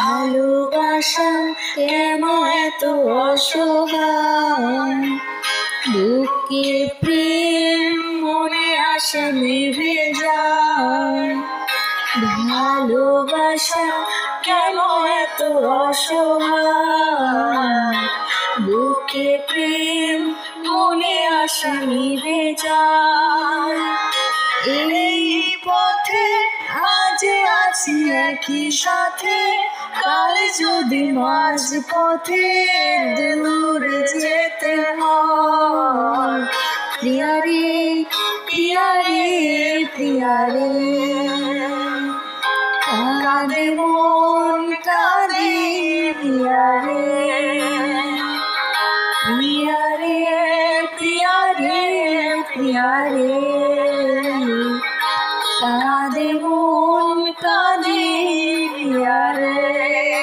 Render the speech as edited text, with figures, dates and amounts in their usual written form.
ভালোবাসা কেন এত অসহায়, বুকে প্রেম মনে আসে নিভে যায়। ভালোবাসা কেন এত অসহায়, বুকে প্রেম মনে আসে নিভে যায়। এই পথে আজ আছি একই সাথে, কাল যদি মাঝ পথে দূরে যেতে হয়। প্রিয়া রে প্রিয়া রে প্রিয়া রে।